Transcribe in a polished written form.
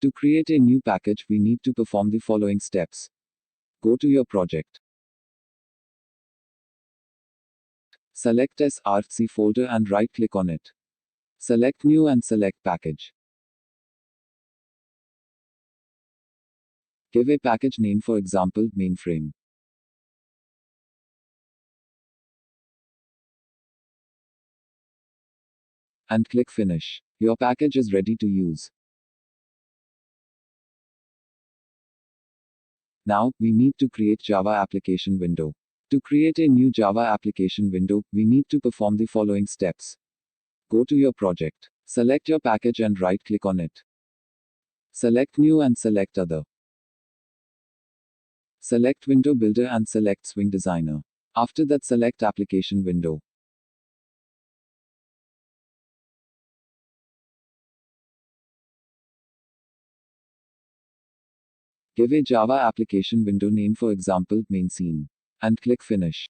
To create a new package, we need to perform the following steps. Go to your project. Select SRC folder and right-click on it. Select New and select Package. Give a package name, for example, mainframe. And click Finish. Your package is ready to use. Now, we need to create Java application window. To create a new Java application window, we need to perform the following steps. Go to your project. Select your package and right-click on it. Select New and select Other. Select Window Builder and select Swing Designer. After that, select Application Window. Give a Java application window name, for example, main scene. And click Finish.